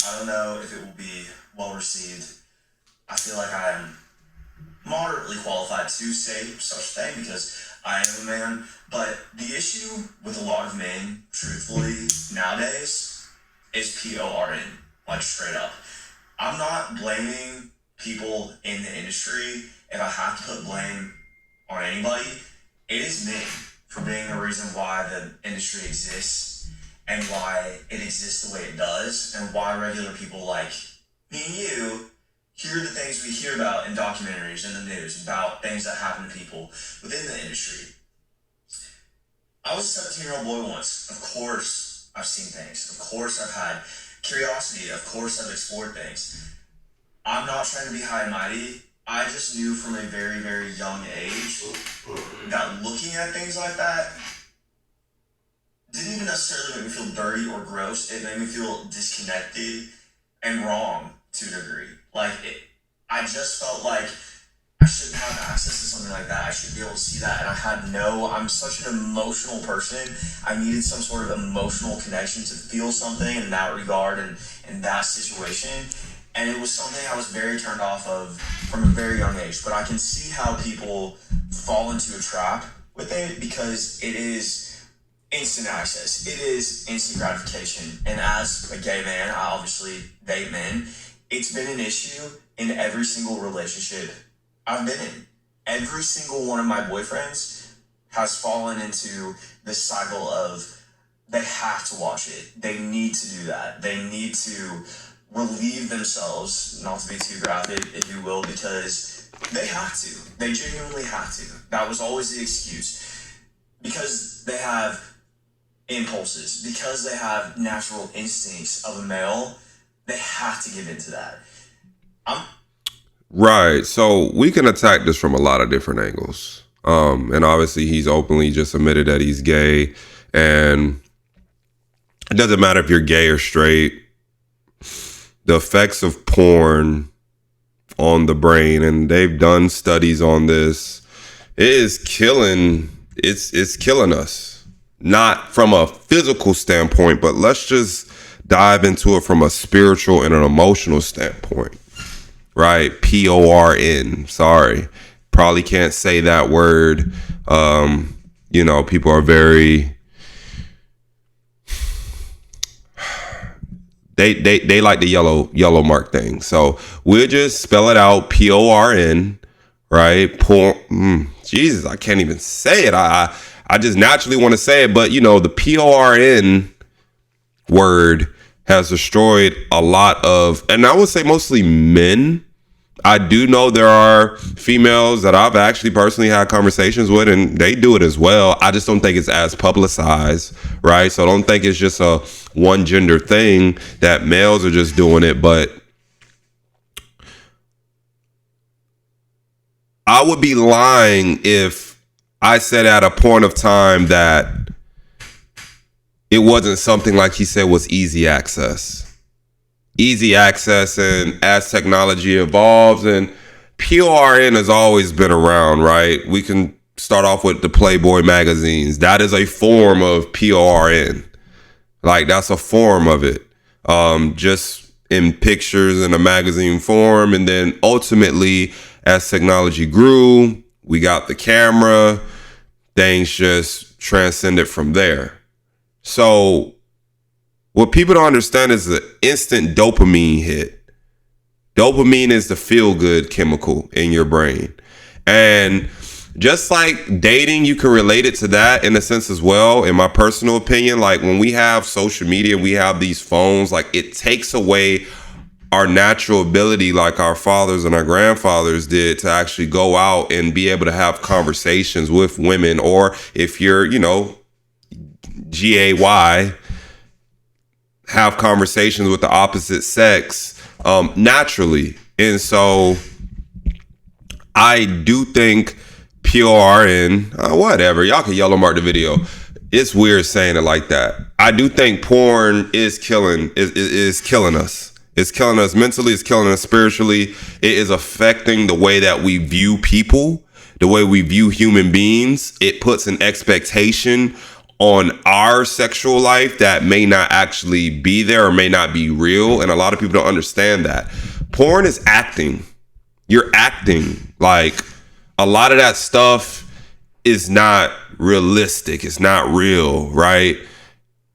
I don't know if it will be well received. I feel like I am moderately qualified to say such a thing because I am a man. But the issue with a lot of men, truthfully, nowadays, is PORN. Like, straight up. I'm not blaming people in the industry. If I have to put blame on anybody, it is men for being the reason why the industry exists and why it exists the way it does, and why regular people like me and you hear the things we hear about in documentaries and the news about things that happen to people within the industry. I was a 17-year-old boy once. Of course, I've seen things. Of course, I've had curiosity. Of course, I've explored things. I'm not trying to be high and mighty. I just knew from a very, very young age that looking at things like that didn't even necessarily make me feel dirty or gross. It made me feel disconnected and wrong to a degree. I just felt like I shouldn't have access to something like that. I should be able to see that. And I'm such an emotional person. I needed some sort of emotional connection to feel something in that regard and in that situation. And it was something I was very turned off of from a very young age. But I can see how people fall into a trap with it because it is instant access. It is instant gratification. And as a gay man, I obviously date men. It's been an issue in every single relationship I've been in. Every single one of my boyfriends has fallen into this cycle of they have to watch it. They need to do that. They need to relieve themselves, not to be too graphic, if you will, because they have to. They genuinely have to. That was always the excuse. Because they have impulses, because they have natural instincts of a male, they have to give into that. Right. So we can attack this from a lot of different angles. And obviously he's openly just admitted that he's gay. And it doesn't matter if you're gay or straight. The effects of porn on the brain, and they've done studies on this, it is killing, it's killing us. Not from a physical standpoint, but let's just dive into it from a spiritual and an emotional standpoint. Right? PORN. Sorry. Probably can't say that word. People are very they like the yellow mark thing. So we'll just spell it out. PORN, right? Jesus, I can't even say it. I just naturally want to say it, but the PORN word has destroyed a lot of, and I would say mostly men. I do know there are females that I've actually personally had conversations with, and they do it as well. I just don't think it's as publicized, right? So I don't think it's just a one gender thing that males are just doing it. But I would be lying if I said at a point of time that it wasn't something like he said was easy access. Easy access, and as technology evolves, and PORN has always been around, right? We can start off with the Playboy magazines. That is a form of PORN. Like, that's a form of it. Just in pictures in a magazine form. And then ultimately, as technology grew, we got the camera, things just transcended from there. So what people don't understand is the instant dopamine hit. Dopamine is the feel-good chemical in your brain. And just like dating, you can relate it to that in a sense as well. In my personal opinion, like when we have social media, we have these phones, like it takes away our natural ability, like our fathers and our grandfathers did, to actually go out and be able to have conversations with women. Or if you're, GAY, have conversations with the opposite sex naturally. And so I do think PORN, whatever, y'all can yellow mark the video. It's weird saying it like that. I do think porn is killing us. It's killing us mentally. It's killing us spiritually. It is affecting the way that we view people, the way we view human beings. It puts an expectation on our sexual life that may not actually be there or may not be real. And a lot of people don't understand that. Porn is acting. You're acting. Like, a lot of that stuff is not realistic. It's not real, right?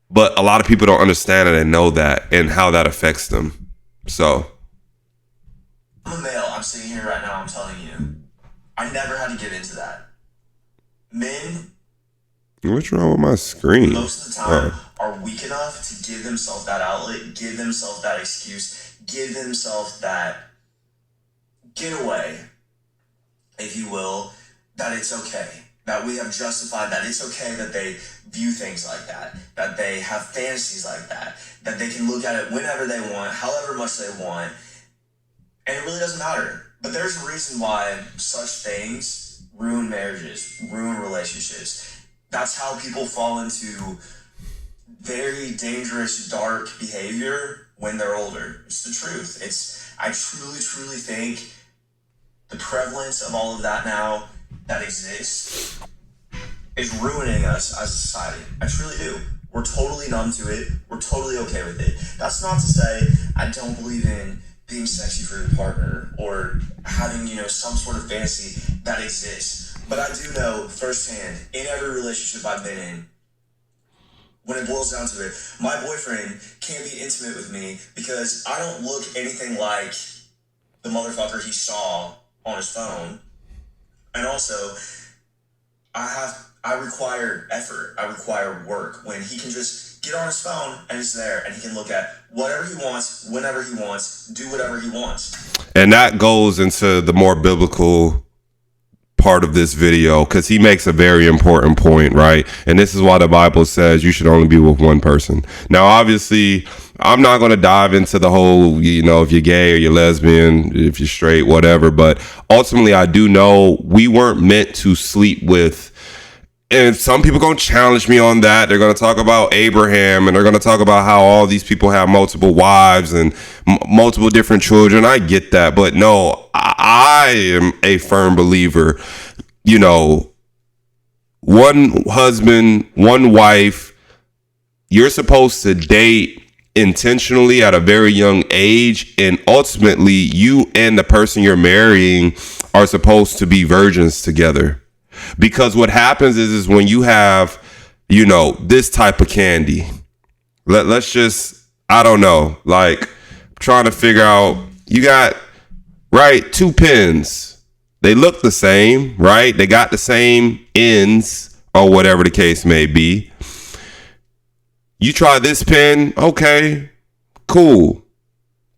But a lot of people don't understand it and know that and how that affects them. So I'm a male. I'm sitting here right now. I'm telling you, I never had to get into that. Men, what's wrong with my screen? most of the time, are weak enough to give themselves that outlet, give themselves that excuse, give themselves that getaway, if you will, that it's okay. That we have justified that it's okay that they view things like that they have fantasies like that they can look at it whenever they want, however much they want, and it really doesn't matter. But there's a reason why such things ruin marriages, ruin relationships. That's how people fall into very dangerous, dark behavior when they're older. It's the truth. I truly think the prevalence of all of that now that exists is ruining us as a society. I truly do. We're totally numb to it. We're totally okay with it. That's not to say I don't believe in being sexy for your partner or having, some sort of fantasy that exists. But I do know firsthand, in every relationship I've been in, when it boils down to it, my boyfriend can't be intimate with me because I don't look anything like the motherfucker he saw on his phone. And also, I require effort. I require work when he can just get on his phone and it's there and he can look at whatever he wants, whenever he wants, do whatever he wants. And that goes into the more biblical part of this video because he makes a very important point, right? And this is why the Bible says you should only be with one person. Now, obviously, I'm not going to dive into the whole, if you're gay or you're lesbian, if you're straight, whatever. But ultimately, I do know we weren't meant to sleep with. And some people going to challenge me on that. They're going to talk about Abraham and they're going to talk about how all these people have multiple wives and multiple different children. I get that. But no, I am a firm believer, one husband, one wife. You're supposed to date intentionally at a very young age. And ultimately, you and the person you're marrying are supposed to be virgins together. Because what happens is when you have, this type of candy, let's just, I don't know, like trying to figure out, you got, right, 2 pens. They look the same, right? They got the same ends or whatever the case may be. You try this pen, okay, cool.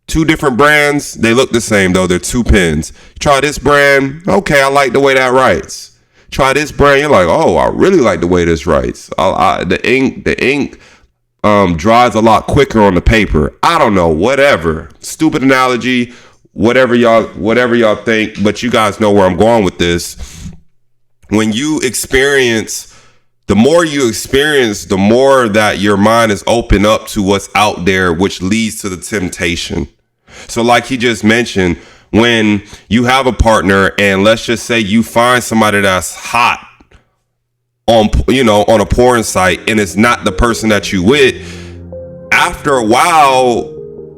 2 different brands, they look the same though, they're 2 pens. Try this brand, okay, I like the way that writes. Try this brand, you're like, oh, I really like the way this writes. The ink dries a lot quicker on the paper. I don't know, whatever. Stupid analogy, whatever y'all think, but you guys know where I'm going with this. When you experience, the more you experience, the more that your mind is open up to what's out there, which leads to the temptation. So like he just mentioned, when you have a partner and let's just say you find somebody that's hot on a porn site and it's not the person that you with, after a while,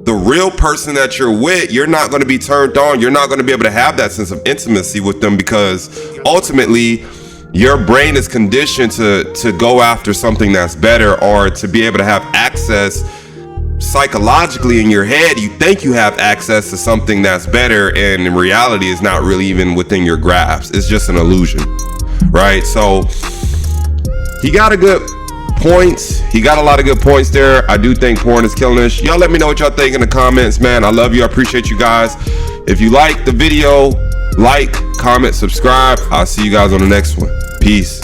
the real person that you're with, you're not going to be turned on. You're not going to be able to have that sense of intimacy with them because ultimately your brain is conditioned to go after something that's better or to be able to have access. Psychologically in your head, you think you have access to something that's better, and in reality, it's not really even within your grasp. It's just an illusion, right? So he got a good points. He got a lot of good points there. I do think porn is killing us. Y'all let me know what y'all think in the comments, man. I love you. I appreciate you guys. If you like the video, like, comment, subscribe. I'll see you guys on the next one. Peace.